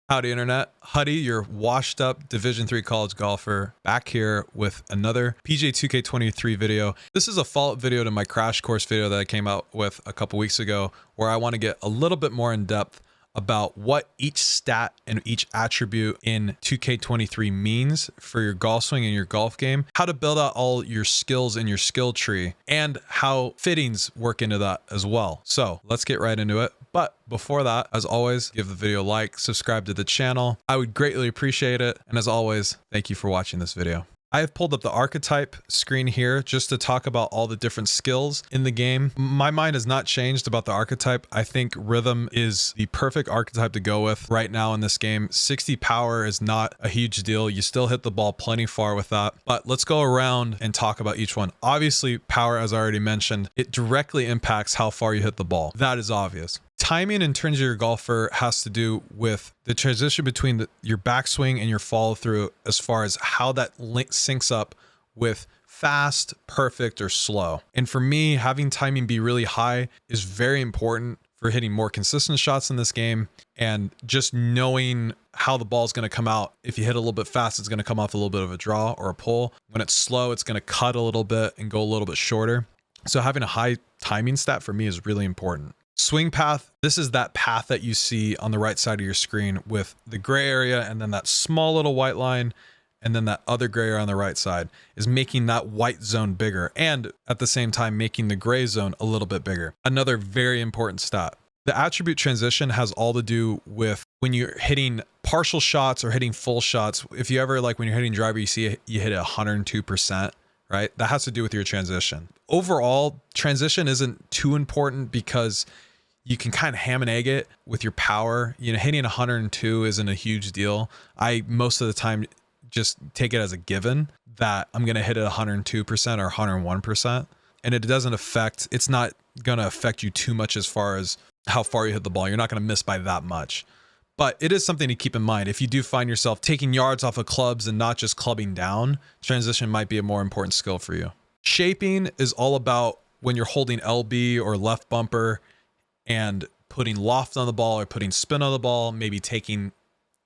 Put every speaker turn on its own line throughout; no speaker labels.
Howdy internet, Huddy, your washed up Division 3 college golfer, back here with another PGA 2K23 video. This is a follow-up video to my crash course video that I came out with a couple weeks ago, where I want to get a little bit more in depth about what each stat and each attribute in 2K23 means for your golf swing and your golf game, how to build out all your skills in your skill tree, and how fittings work into that as well. So let's get right into it. But before that, as always, give the video a like, subscribe to the channel. I would greatly appreciate it. And as always, thank you for watching this video. I have pulled up the archetype screen here just to talk about all the different skills in the game. My mind has not changed about the archetype. I think rhythm is the perfect archetype to go with right now in this game. 60 power is not a huge deal. You still hit the ball plenty far with that. But let's go around and talk about each one. Obviously, power, as I already mentioned, it directly impacts how far you hit the ball. That is obvious. Timing in terms of your golfer has to do with the transition between your backswing and your follow through, as far as how that link syncs up with fast, perfect, or slow. And for me, having timing be really high is very important for hitting more consistent shots in this game, and just knowing how the ball is going to come out. If you hit a little bit fast, it's going to come off a little bit of a draw or a pull. When it's slow, it's going to cut a little bit and go a little bit shorter. So having a high timing stat for me is really important. Swing path, this is that path that you see on the right side of your screen with the gray area and then that small little white line, and then that other gray area on the right side is making that white zone bigger, and at the same time making the gray zone a little bit bigger. Another very important stat. The attribute transition has all to do with when you're hitting partial shots or hitting full shots. If you ever, like when you're hitting driver, you see you hit it 102%. Right? That has to do with your transition. Overall, transition isn't too important because you can kind of ham and egg it with your power. You know, hitting 102 isn't a huge deal. I most of the time just take it as a given that I'm going to hit it 102% or 101%. And it doesn't affect, it's not going to affect you too much as far as how far you hit the ball. You're not going to miss by that much. But it is something to keep in mind. If you do find yourself taking yards off of clubs and not just clubbing down, transition might be a more important skill for you. Shaping is all about when you're holding LB or left bumper and putting loft on the ball or putting spin on the ball, maybe taking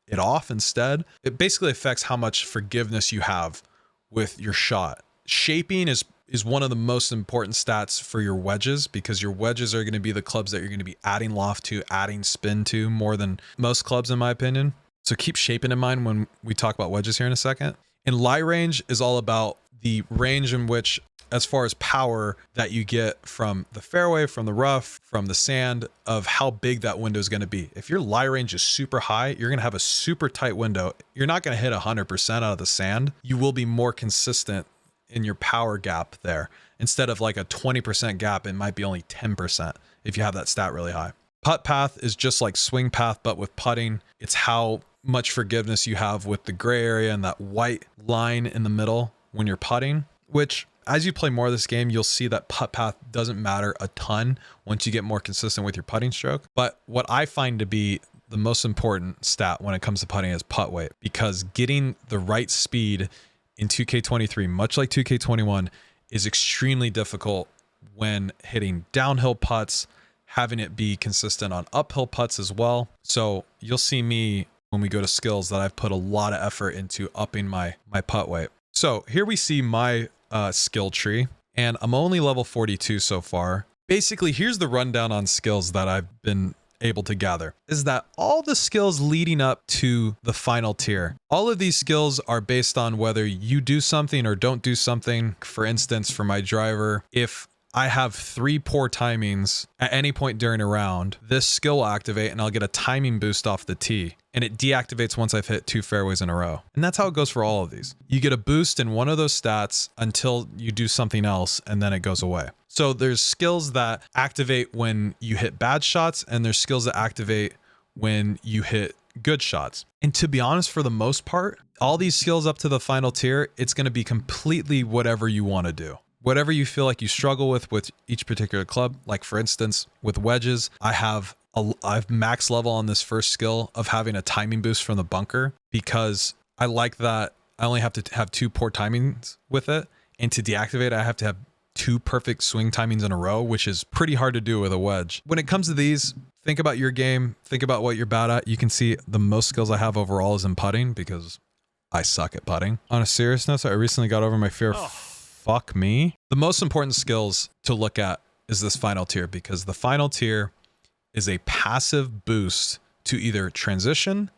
it off instead. It basically affects how much forgiveness you have with your shot. Shaping is one of the most important stats for your wedges, because your wedges are going to be the clubs that you're going to be adding loft to, adding spin to more than most clubs, in my opinion. So keep shaping in mind when we talk about wedges here in a second. And lie range is all about the range in which, as far as power that you get from the fairway, from the rough, from the sand, of how big that window is going to be. If your lie range is super high, you're going to have a super tight window. You're not going to hit 100% out of the sand. You will be more consistent in your power gap there. Instead of like a 20% gap, it might be only 10% if you have that stat really high. Putt path is just like swing path, but with putting. It's how much forgiveness you have with the gray area and that white line in the middle when you're putting, which as you play more of this game, you'll see that putt path doesn't matter a ton once you get more consistent with your putting stroke. But what I find to be the most important stat when it comes to putting is putt weight, because getting the right speed in 2K23, much like 2K21, is extremely difficult when hitting downhill putts, having it be consistent on uphill putts as well. So you'll see me when we go to skills that I've put a lot of effort into upping my putt weight. So here we see my skill tree, and I'm only level 42 so far. Basically, here's the rundown on skills that I've been able to gather, is that all the skills leading up to the final tier, all of these skills are based on whether you do something or don't do something. For instance, for my driver, if I have 3 poor timings at any point during a round, this skill will activate and I'll get a timing boost off the tee, and it deactivates once I've hit 2 fairways in a row. And that's how it goes for all of these. You get a boost in one of those stats until you do something else, and then it goes away. So there's skills that activate when you hit bad shots, and there's skills that activate when you hit good shots. And to be honest, for the most part, all these skills up to the final tier, it's going to be completely whatever you want to do. Whatever you feel like you struggle with each particular club. Like for instance, with wedges, I've max level on this first skill of having a timing boost from the bunker, because I like that I only have to have 2 poor timings with it. And to deactivate, I have to have 2 perfect swing timings in a row, which is pretty hard to do with a wedge. When it comes to these, think about your game, think about what you're bad at. You can see the most skills I have overall is in putting because I suck at putting. On a serious note, I recently got over my fear of fuck me. The most important skills to look at is this final tier, because the final tier is a passive boost to either transition,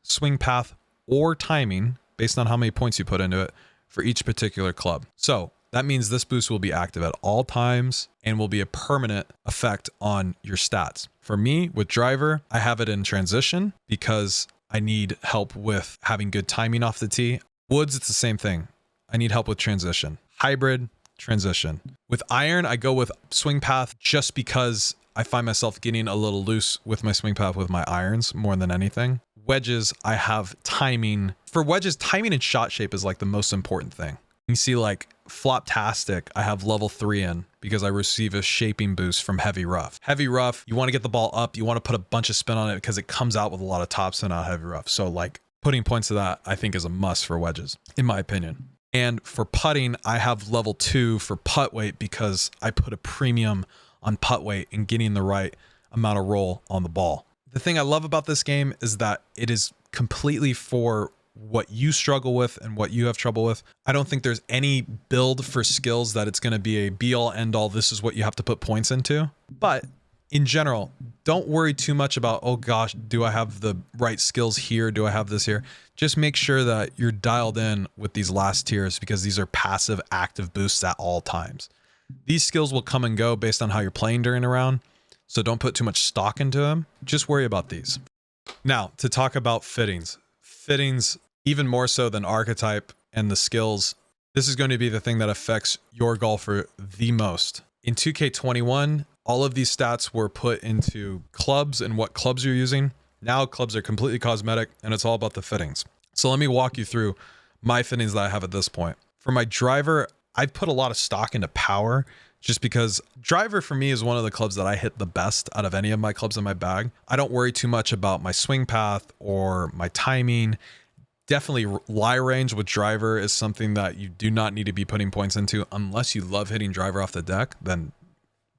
swing path, or timing based on how many points you put into it for each particular club. So that means this boost will be active at all times and will be a permanent effect on your stats. For me, with driver, I have it in transition because I need help with having good timing off the tee. Woods, it's the same thing. I need help with transition. Hybrid, transition. With iron, I go with swing path just because I find myself getting a little loose with my swing path with my irons more than anything. Wedges, I have timing. For wedges, timing and shot shape is like the most important thing. You see like Floptastic, I have level 3 in because I receive a shaping boost from heavy rough. Heavy rough, you want to get the ball up, you want to put a bunch of spin on it because it comes out with a lot of topspin out of heavy rough. So like putting points to that, I think is a must for wedges, in my opinion. And for putting, I have level 2 for putt weight because I put a premium on putt weight and getting the right amount of roll on the ball. The thing I love about this game is that it is completely for what you struggle with and what you have trouble with. I don't think there's any build for skills that it's going to be a be all end all. This is what you have to put points into. But in general, don't worry too much about, oh gosh, do I have the right skills here? Do I have this here? Just make sure that you're dialed in with these last tiers because these are passive active boosts at all times. These skills will come and go based on how you're playing during a round. So don't put too much stock into them. Just worry about these. Now, to talk about fittings. Fittings, even more so than archetype and the skills, this is going to be the thing that affects your golfer the most. In 2K21, all of these stats were put into clubs and what clubs you're using. Now clubs are completely cosmetic and it's all about the fittings. So let me walk you through my fittings that I have at this point. For my driver, I put a lot of stock into power just because driver for me is one of the clubs that I hit the best out of any of my clubs in my bag. I don't worry too much about my swing path or my timing. Definitely lie range with driver is something that you do not need to be putting points into unless you love hitting driver off the deck, then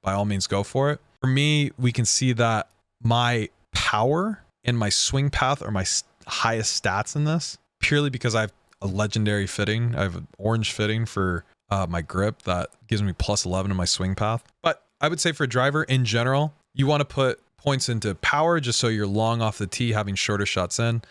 by all means go for it. For me, we can see that my power and my swing path are my highest stats in this purely because I have a legendary fitting. I have an orange fitting for my grip that gives me plus 11 in my swing path. But I would say for driver in general, you want to put points into power just so you're long off the tee, having shorter shots in.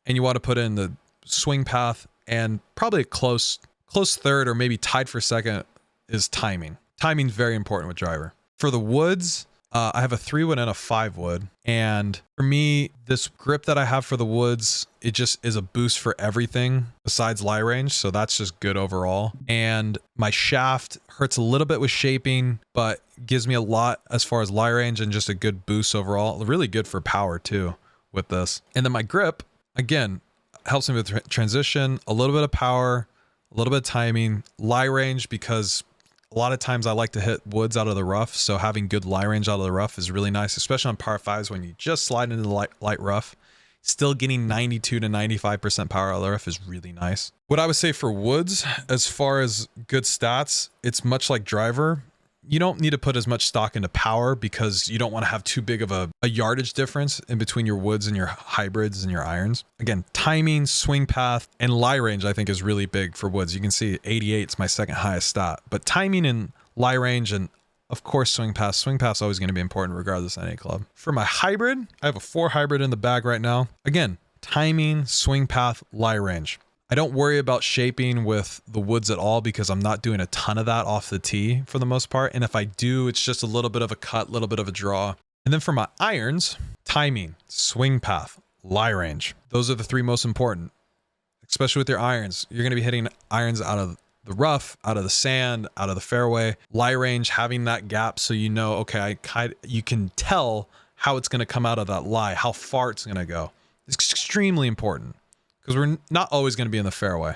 And you want to put in the swing path, and probably a close third or maybe tied for second is timing. Timing is very important with driver. For the woods, I have a 3 wood and a 5 wood. And for me, this grip that I have for the woods, it just is a boost for everything besides lie range. So that's just good overall. And my shaft hurts a little bit with shaping, but gives me a lot as far as lie range and just a good boost overall. Really good for power too with this. And then my grip, again, helps me with transition, a little bit of power, a little bit of timing, lie range, because a lot of times I like to hit woods out of the rough. So having good lie range out of the rough is really nice, especially on par 5s when you just slide into the light rough. Still getting 92 to 95% power out of the rough is really nice. What I would say for woods, as far as good stats, it's much like driver. You don't need to put as much stock into power because you don't want to have too big of a yardage difference in between your woods and your hybrids and your irons. Again, timing, swing path, and lie range I think is really big for woods. You can see 88 is my second highest stat. But timing and lie range and of course swing path. Swing path is always going to be important regardless of any club. For my hybrid, I have a 4 hybrid in the bag right now. Again, timing, swing path, lie range. I don't worry about shaping with the woods at all because I'm not doing a ton of that off the tee for the most part. And if I do, it's just a little bit of a cut, a little bit of a draw. And then for my irons, timing, swing path, lie range. Those are the 3 most important, especially with your irons. You're going to be hitting irons out of the rough, out of the sand, out of the fairway. Lie range, having that gap so you know, okay, you can tell how it's going to come out of that lie, how far it's going to go. It's extremely important. Because we're not always going to be in the fairway.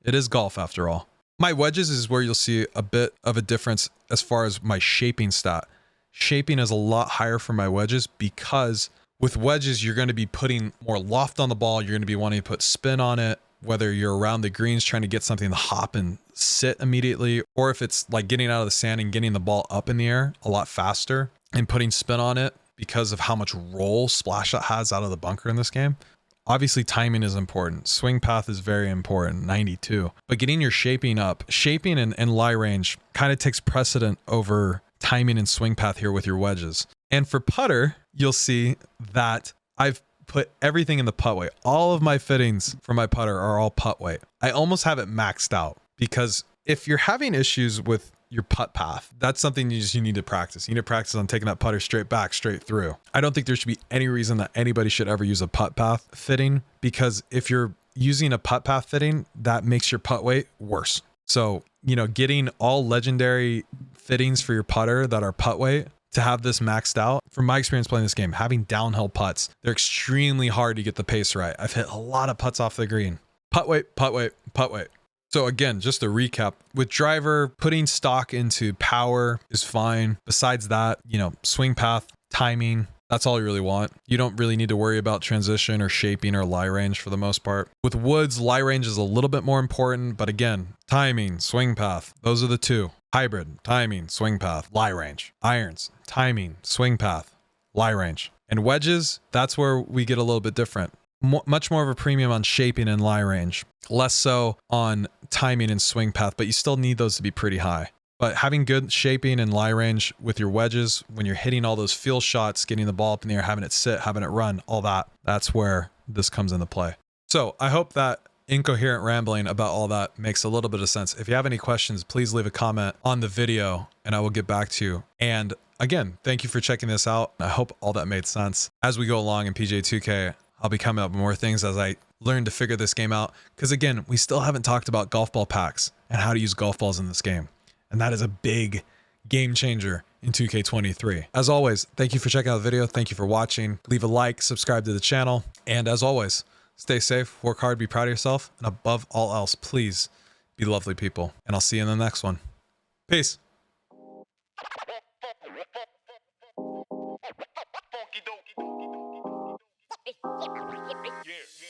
It is golf after all. My wedges is where you'll see a bit of a difference as far as my shaping stat. Shaping is a lot higher for my wedges because with wedges, you're going to be putting more loft on the ball. You're going to be wanting to put spin on it, whether you're around the greens trying to get something to hop and sit immediately, or if it's like getting out of the sand and getting the ball up in the air a lot faster and putting spin on it because of how much roll splash shot has out of the bunker in this game. Obviously, timing is important. Swing path is very important, 92. But getting your shaping up, shaping and lie range kind of takes precedent over timing and swing path here with your wedges. And for putter, you'll see that I've put everything in the putt weight. All of my fittings for my putter are all putt weight. I almost have it maxed out because if you're having issues with your putt path, that's something you need to practice. You need to practice on taking that putter straight back, straight through. I don't think there should be any reason that anybody should ever use a putt path fitting, because if you're using a putt path fitting, that makes your putt weight worse. So, you know, getting all legendary fittings for your putter that are putt weight to have this maxed out, from my experience playing this game, having downhill putts, they're extremely hard to get the pace right. I've hit a lot of putts off the green. Putt weight, putt weight, putt weight. So again, just to recap, with driver, putting stock into power is fine. Besides that, you know, swing path, timing, that's all you really want. You don't really need to worry about transition or shaping or lie range for the most part. With woods, lie range is a little bit more important, but again, timing, swing path, those are the two. Hybrid, timing, swing path, lie range. Irons, timing, swing path, lie range. And wedges, that's where we get a little bit different. Much more of a premium on shaping and lie range, less so on timing and swing path, but you still need those to be pretty high. But having good shaping and lie range with your wedges, when you're hitting all those feel shots, getting the ball up in the air, having it sit, having it run, all that, that's where this comes into play. So I hope that incoherent rambling about all that makes a little bit of sense. If you have any questions, please leave a comment on the video and I will get back to you. And again, thank you for checking this out. I hope all that made sense. As we go along in PGA 2K, I'll be coming up with more things as I learn to figure this game out. Because again, we still haven't talked about golf ball packs and how to use golf balls in this game. And that is a big game changer in 2K23. As always, thank you for checking out the video. Thank you for watching. Leave a like, subscribe to the channel. And as always, stay safe, work hard, be proud of yourself. And above all else, please be lovely people. And I'll see you in the next one. Peace. Yeah.